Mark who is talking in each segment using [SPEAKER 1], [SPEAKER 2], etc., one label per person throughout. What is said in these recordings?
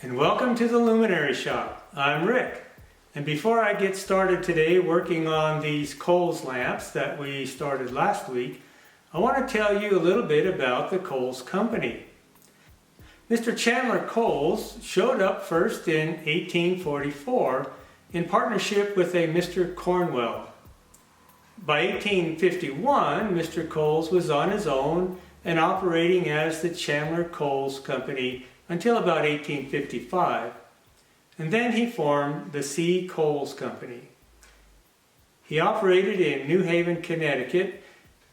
[SPEAKER 1] and welcome to the Luminary Shop. I'm Rick, and before I get started today working on these Cowles lamps that we started last week, I want to tell you a little bit about the Cowles Company. Mr. Chandler Cowles showed up first in 1844 in partnership with a Mr. Cornwell. By 1851, Mr. Cowles was on his own and operating as the Chandler Cowles Company until about 1855. And then he formed the C. Cowles Company. He operated in New Haven, Connecticut,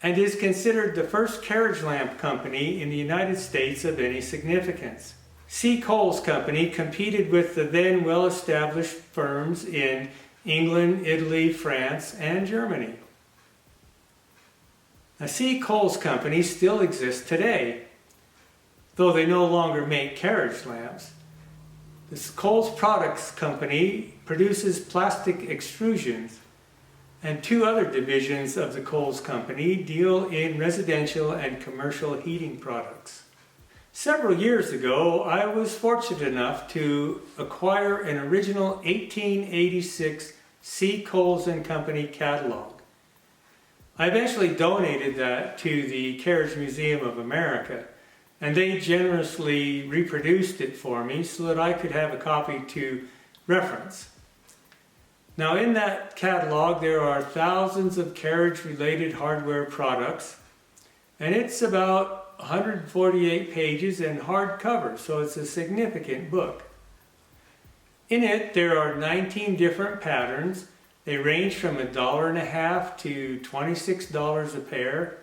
[SPEAKER 1] and is considered the first carriage lamp company in the United States of any significance. C. Cowles Company competed with the then well-established firms in England, Italy, France, and Germany. The C. Cowles Company still exists today, though they no longer make carriage lamps. The Cowles Products Company produces plastic extrusions, and two other divisions of the Cowles Company deal in residential and commercial heating products. Several years ago, I was fortunate enough to acquire an original 1886 C. Cowles & Company catalog. I eventually donated that to the Carriage Museum of America, and they generously reproduced it for me so that I could have a copy to reference. Now, in that catalog there are thousands of carriage-related hardware products, and it's about 148 pages and hardcover, so it's a significant book. In it there are 19 different patterns. They range from $1.50 to $26 a pair,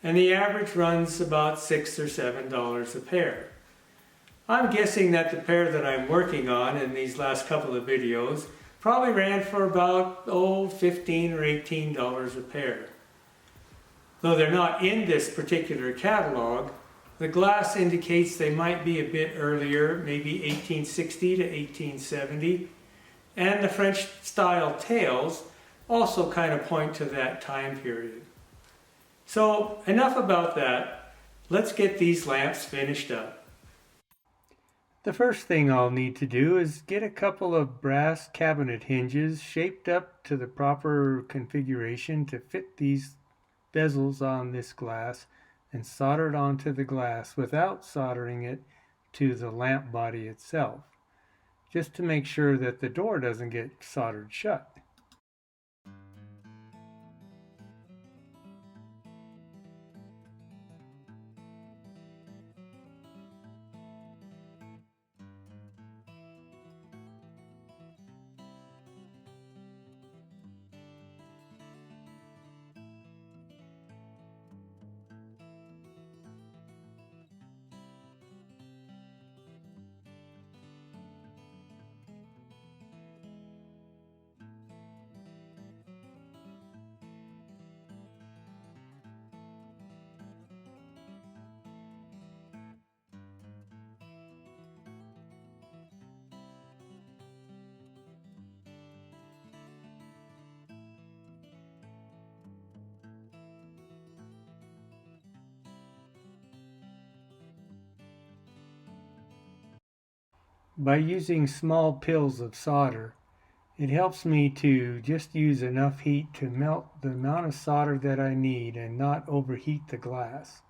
[SPEAKER 1] and the average runs about $6 or $7 a pair. I'm guessing that the pair that I'm working on in these last couple of videos probably ran for about $15 or $18 a pair. Though they're not in this particular catalog, the glass indicates they might be a bit earlier, maybe 1860 to 1870, and the French style tails also kind of point to that time period. So enough about that. Let's get these lamps finished up. The first thing I'll need to do is get a couple of brass cabinet hinges shaped up to the proper configuration to fit these bezels on this glass and solder it onto the glass without soldering it to the lamp body itself, just to make sure that the door doesn't get soldered shut. By using small pills of solder, it helps me to just use enough heat to melt the amount of solder that I need and not overheat the glass.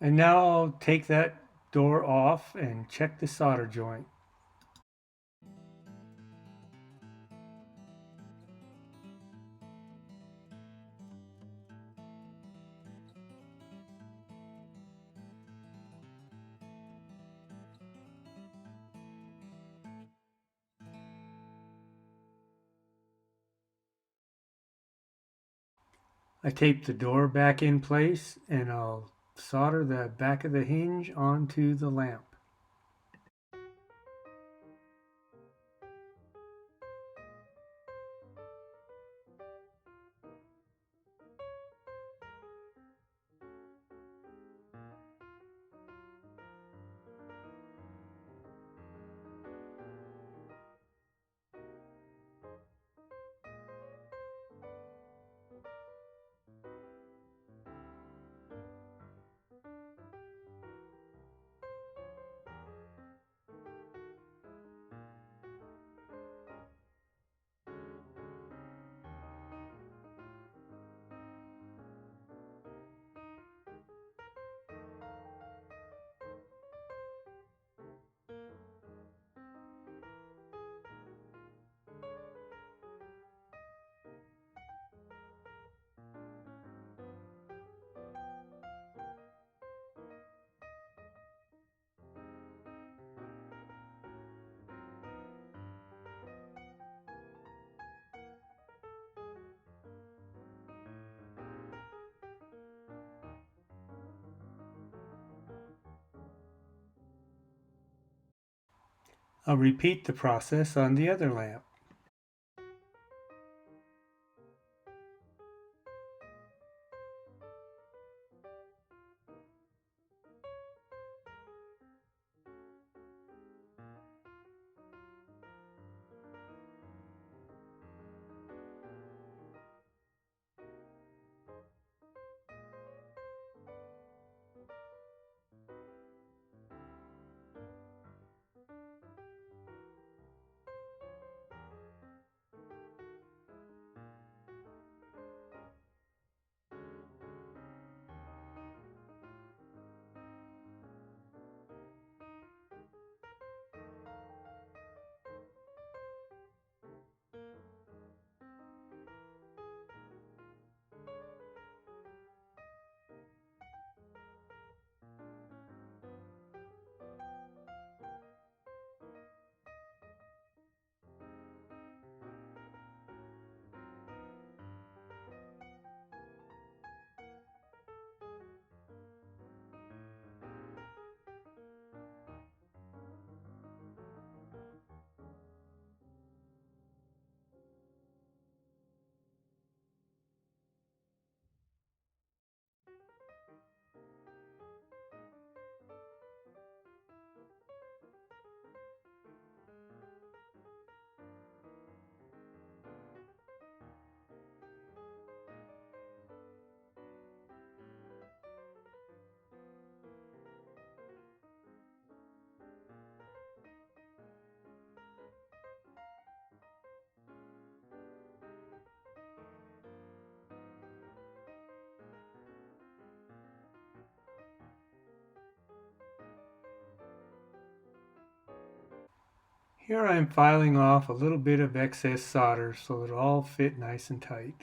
[SPEAKER 1] And now I'll take that door off and check the solder joint. I tape the door back in place and I'll solder the back of the hinge onto the lamp. I'll repeat the process on the other lamp. Here I'm filing off a little bit of excess solder so it'll all fit nice and tight.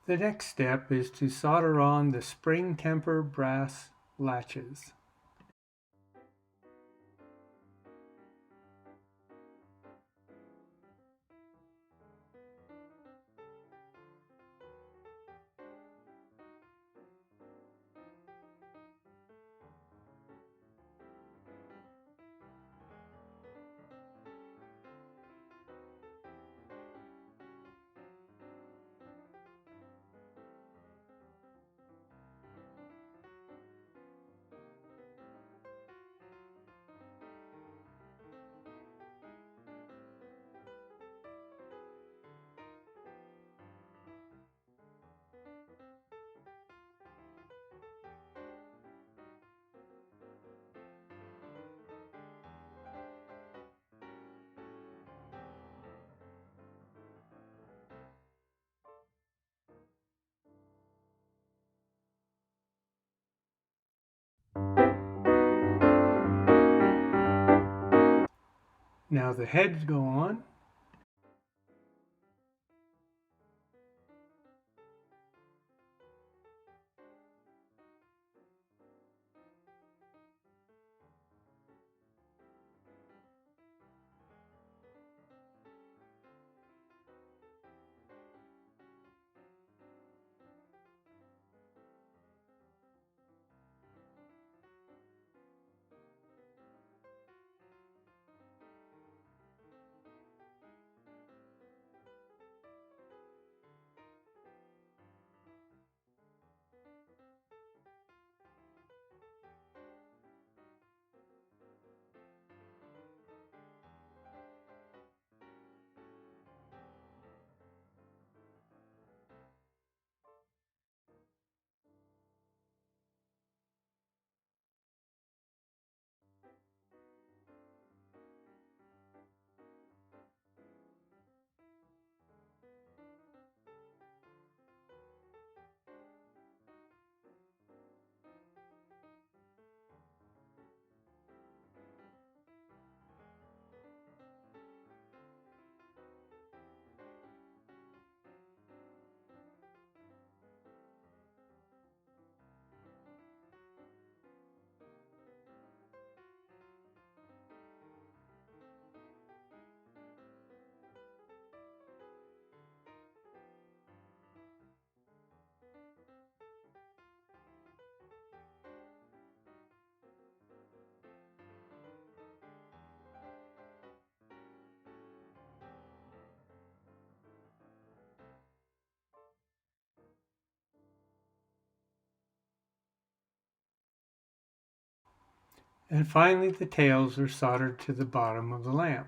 [SPEAKER 1] The next step is to solder on the spring temper brass latches. Now the heads go on. And finally the tails are soldered to the bottom of the lamp.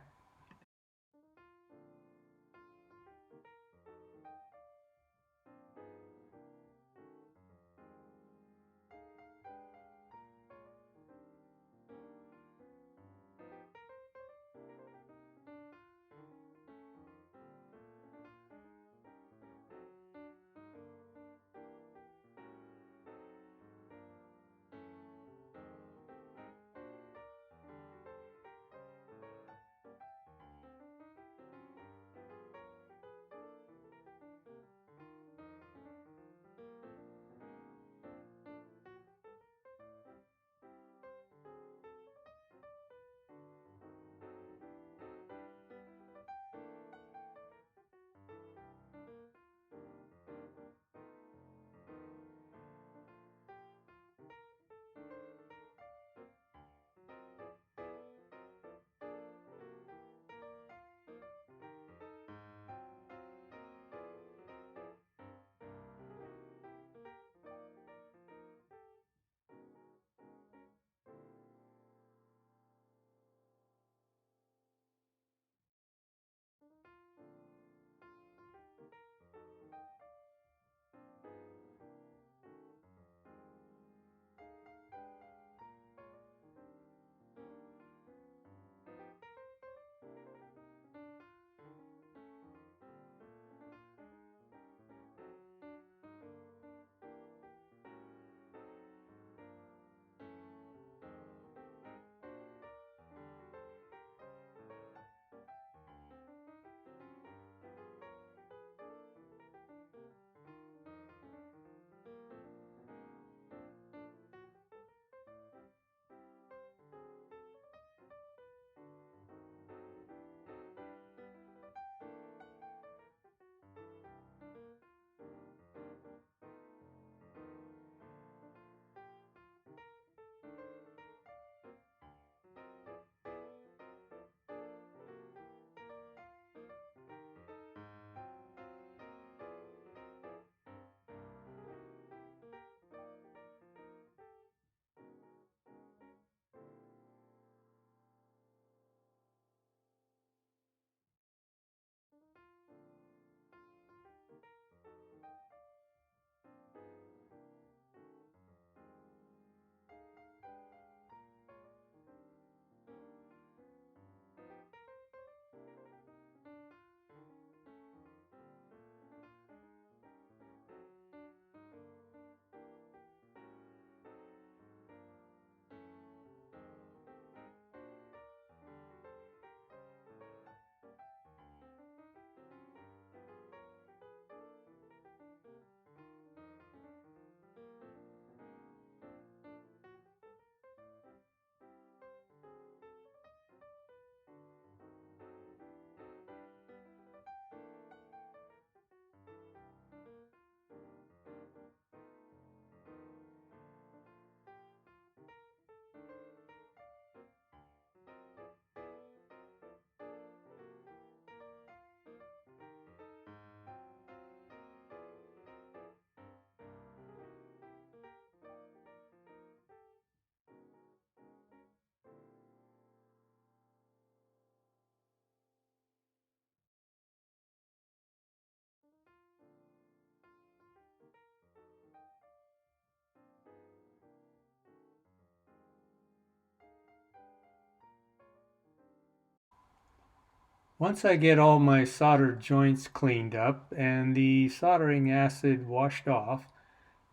[SPEAKER 1] Once I get all my solder joints cleaned up and the soldering acid washed off,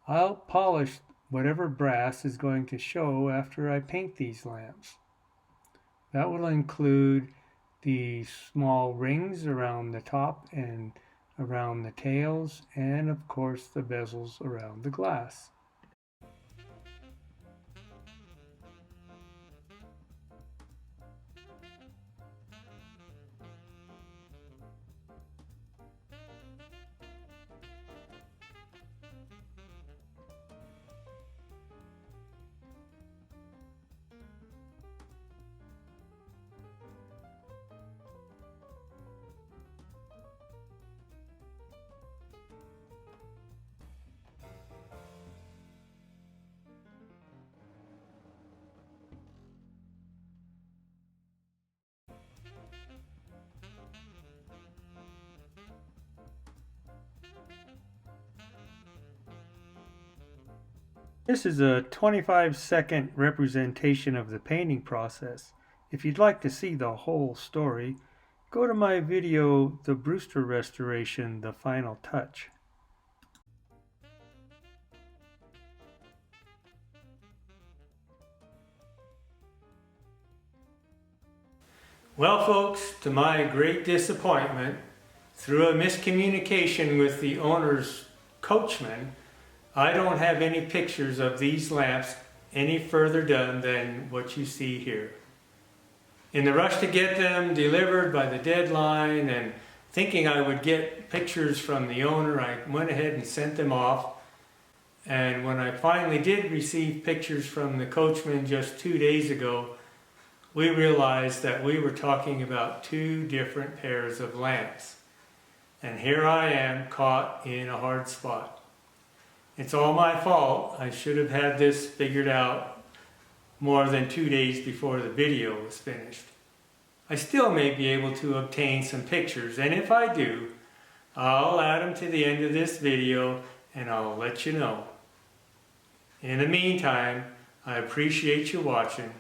[SPEAKER 1] I'll polish whatever brass is going to show after I paint these lamps. That will include the small rings around the top and around the tails, and of course the bezels around the glass. This is a 25-second representation of the painting process. If you'd like to see the whole story, go to my video, The Brewster Restoration, The Final Touch. Well, folks, to my great disappointment, through a miscommunication with the owner's coachman, I don't have any pictures of these lamps any further done than what you see here. In the rush to get them delivered by the deadline and thinking I would get pictures from the owner, I went ahead and sent them off. And when I finally did receive pictures from the coachman just 2 days ago, we realized that we were talking about two different pairs of lamps. And here I am caught in a hard spot. It's all my fault. I should have had this figured out more than 2 days before the video was finished. I still may be able to obtain some pictures, and if I do, I'll add them to the end of this video and I'll let you know. In the meantime, I appreciate you watching.